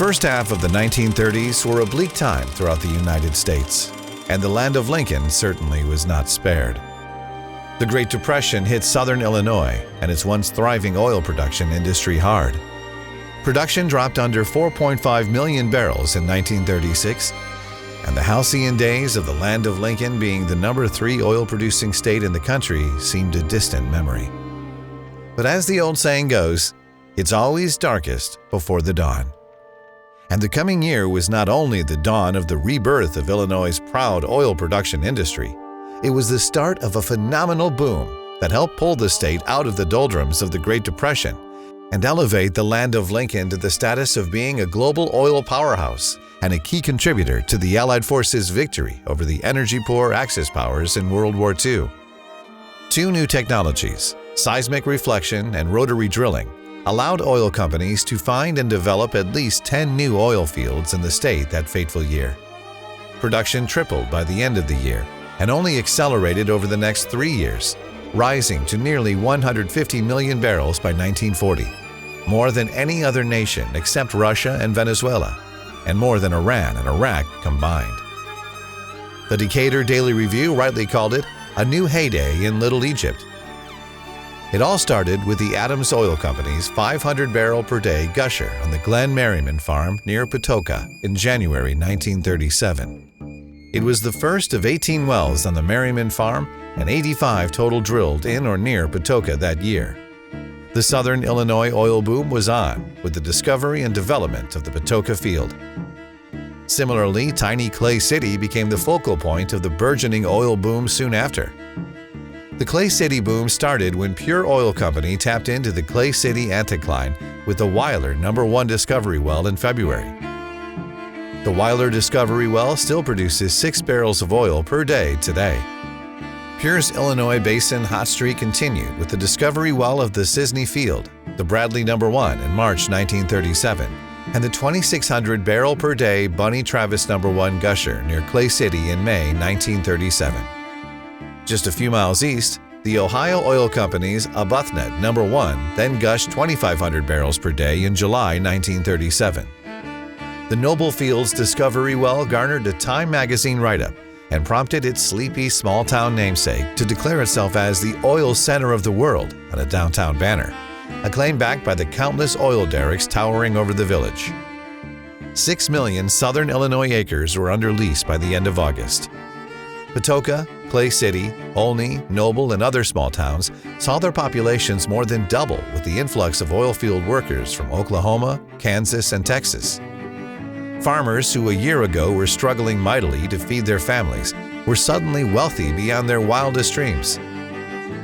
first half of the 1930s were a bleak time throughout the United States, and the land of Lincoln certainly was not spared. The Great Depression hit southern Illinois and its once thriving oil production industry hard. Production dropped under 4.5 million barrels in 1936, and the halcyon days of the land of Lincoln being the number 3 oil-producing state in the country seemed a distant memory. But as the old saying goes, it's always darkest before the dawn. And the coming year was not only the dawn of the rebirth of Illinois' proud oil production industry, it was the start of a phenomenal boom that helped pull the state out of the doldrums of the Great Depression and elevate the land of Lincoln to the status of being a global oil powerhouse and a key contributor to the Allied forces' victory over the energy-poor Axis powers in World War II. 2 new technologies, seismic reflection and rotary drilling, allowed oil companies to find and develop at least 10 new oil fields in the state that fateful year. Production tripled by the end of the year and only accelerated over the next 3 years, rising to nearly 150 million barrels by 1940, more than any other nation except Russia and Venezuela, and more than Iran and Iraq combined. The Decatur Daily Review rightly called it a new heyday in Little Egypt. It all started with the Adams Oil Company's 500-barrel-per-day gusher on the Glen Merriman farm near Patoka in January 1937. It was the first of 18 wells on the Merriman farm and 85 total drilled in or near Patoka that year. The southern Illinois oil boom was on with the discovery and development of the Patoka field. Similarly, tiny Clay City became the focal point of the burgeoning oil boom soon after. The Clay City boom started when Pure Oil Company tapped into the Clay City anticline with the Weiler No. 1 discovery well in February. The Weiler discovery well still produces 6 barrels of oil per day today. Pure's Illinois Basin hot streak continued with the discovery well of the Sisney Field, the Bradley No. 1 in March 1937, and the 2,600 barrel per day Bunny Travis No. 1 gusher near Clay City in May 1937. Just a few miles east, the Ohio Oil Company's Arbuthnot No. 1 then gushed 2,500 barrels per day in July 1937. The Noble Fields discovery well garnered a Time magazine write-up and prompted its sleepy small-town namesake to declare itself as the oil center of the world on a downtown banner, a claim backed by the countless oil derricks towering over the village. 6 million southern Illinois acres were under lease by the end of August. Patoka, Clay City, Olney, Noble, and other small towns saw their populations more than double with the influx of oil field workers from Oklahoma, Kansas, and Texas. Farmers who a year ago were struggling mightily to feed their families were suddenly wealthy beyond their wildest dreams.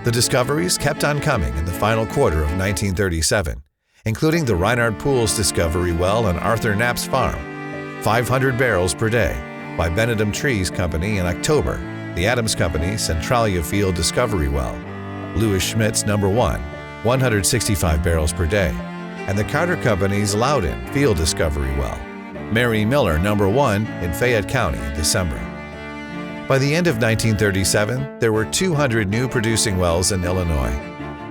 The discoveries kept on coming in the final quarter of 1937, including the Reinhard Pools discovery well on Arthur Knapp's farm, 500 barrels per day, by Benedum Trees Company in October, the Adams Company Centralia Field discovery well, Louis Schmidt's No. 1, 165 barrels per day, and the Carter Company's Loudon Field discovery well, Mary Miller No. 1 in Fayette County in December. By the end of 1937, there were 200 new producing wells in Illinois.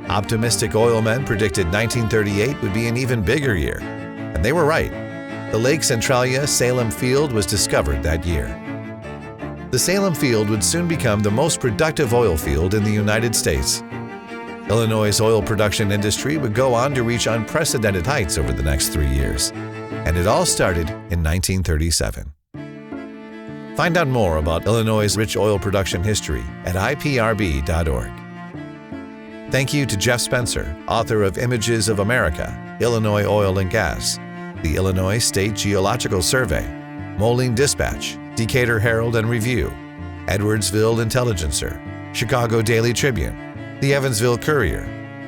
Optimistic oilmen predicted 1938 would be an even bigger year, and they were right. The Lake Centralia Salem Field was discovered that year. The Salem Field would soon become the most productive oil field in the United States. Illinois' oil production industry would go on to reach unprecedented heights over the next 3 years, and it all started in 1937. Find out more about Illinois' rich oil production history at IPRB.org. Thank you to Jeff Spencer, author of Images of America, Illinois Oil and Gas, the Illinois State Geological Survey, Moline Dispatch, Decatur Herald and Review, Edwardsville Intelligencer, Chicago Daily Tribune, the Evansville Courier,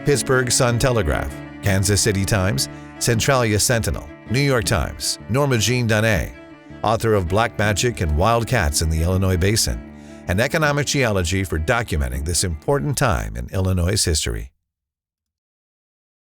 Pittsburgh Sun-Telegraph, Kansas City Times, Centralia Sentinel, New York Times, Norma Jean Donnet, author of Black Magic and Wildcats in the Illinois Basin, and Economic Geology for documenting this important time in Illinois' history.